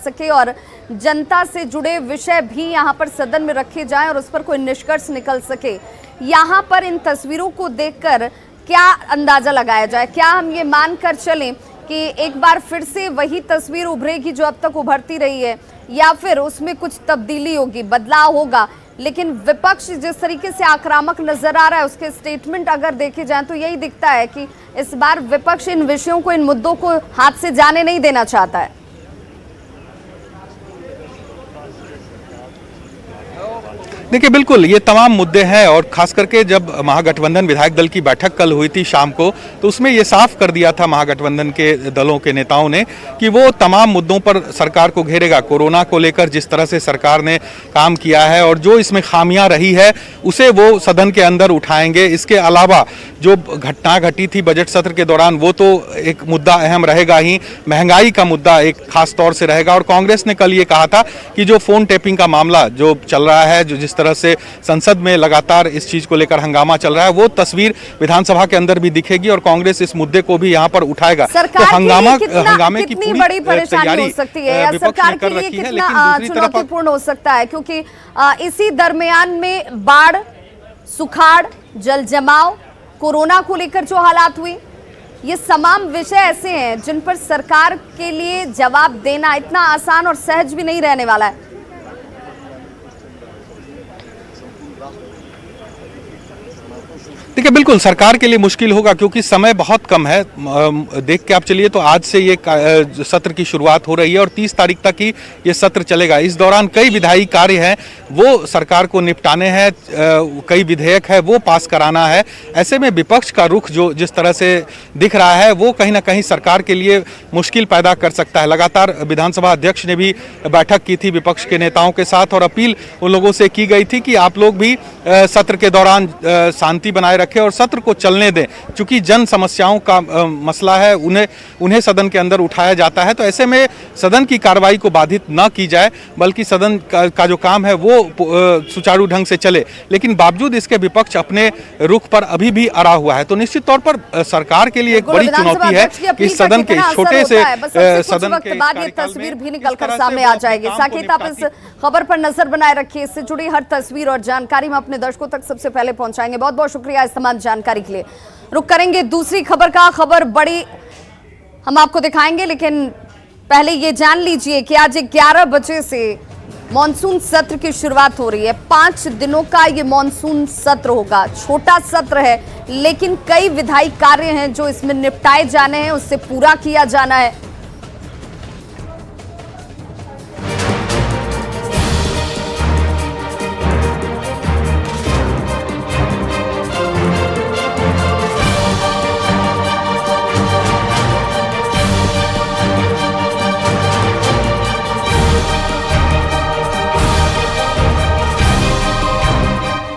सके और जनता से जुड़े विषय भी यहाँ पर सदन में रखे जाएं और उस पर कोई निष्कर्ष निकल सके। यहाँ पर इन तस्वीरों को देखकर क्या अंदाजा लगाया जाए? क्या हम ये मानकर चलें कि एक बार फिर से वही तस्वीर उभरेगी जो अब तक उभरती रही है, या फिर उसमें कुछ तब्दीली होगी, बदलाव होगा? लेकिन विपक्ष जिस तरीके से आक्रामक नजर आ रहा है, उसके स्टेटमेंट अगर देखे जाएं तो यही दिखता है कि इस बार विपक्ष इन विषयों को, इन मुद्दों को हाथ से जाने नहीं देना चाहता है। देखिए, बिल्कुल ये तमाम मुद्दे हैं और खास करके जब महागठबंधन विधायक दल की बैठक कल हुई थी शाम को, तो उसमें ये साफ कर दिया था महागठबंधन के दलों के नेताओं ने कि वो तमाम मुद्दों पर सरकार को घेरेगा। कोरोना को लेकर जिस तरह से सरकार ने काम किया है और जो इसमें खामियां रही है उसे वो सदन के अंदर उठाएंगे। इसके अलावा जो घटना घटी थी बजट सत्र के दौरान, वो तो एक मुद्दा अहम रहेगा ही। महंगाई का मुद्दा एक खास तौर से रहेगा। और कांग्रेस ने कल ये कहा था कि जो फोन टेपिंग का मामला जो चल रहा है, जो जिस तरह से संसद में लगातार इस चीज को लेकर हंगामा चल रहा है, वो तस्वीर विधानसभा के अंदर भी दिखेगी और कांग्रेस इस मुद्दे को भी यहां पर उठाएगा। तो हंगामे की पूरी बड़ी परेशानी हो सकती है या सरकार के लिए कितना चुनौतीपूर्ण हो सकता है, क्योंकि इसी दरमियान में बाढ़, सुखाड़, जल जमाव, कोरोना को लेकर जो हालात हुई, ये तमाम विषय ऐसे हैं जिन पर सरकार के लिए जवाब देना इतना आसान और सहज भी नहीं रहने वाला है। देखिए, बिल्कुल सरकार के लिए मुश्किल होगा क्योंकि समय बहुत कम है। देख के आप चलिए तो आज से ये सत्र की शुरुआत हो रही है और 30 तारीख तक ही ये सत्र चलेगा। इस दौरान कई विधायी कार्य हैं वो सरकार को निपटाने हैं, कई विधेयक है वो पास कराना है। ऐसे में विपक्ष का रुख जो जिस तरह से दिख रहा है वो कहीं ना कहीं सरकार के लिए मुश्किल पैदा कर सकता है। लगातार विधानसभा अध्यक्ष ने भी बैठक की थी विपक्ष के नेताओं के साथ और अपील उन लोगों से की गई थी कि आप लोग भी सत्र के दौरान शांति बनाए रखें और सत्र को चलने दें। चूंकि जन समस्याओं का मसला है, उन्हें सदन के अंदर उठाया जाता है, तो ऐसे में सदन की कार्रवाई को बाधित न की जाए, बल्कि सदन का जो काम है वो सुचारू ढंग से चले। लेकिन बावजूद इसके विपक्ष अपने रुख पर अभी भी अड़ा हुआ है। तो निश्चित तौर पर सरकार के लिए एक बड़ी चुनौती है कि सदन के छोटे से सदन के बाद ये तस्वीर भी निकलकर सामने आ जाएगी। साकेत, आप इस खबर पर नजर बनाए रखिए। इससे जुड़ी हर तस्वीर और जानकारी हम अपने दर्शकों तक सबसे पहले पहुंचाएंगे। बहुत बहुत शुक्रिया इस तमाम जानकारी के लिए। रुक करेंगे दूसरी खबर का, खबर बड़ी हम आपको दिखाएंगे, लेकिन पहले ये जान लीजिए कि आज 11 बजे से मॉनसून सत्र की शुरुआत हो रही है। 5 दिनों का ये मॉनसून सत्र होगा। छोटा सत्र है लेकिन कई विधायी कार्य हैं जो इसमें निपटाए जाने हैं, उससे पूरा किया जाना है।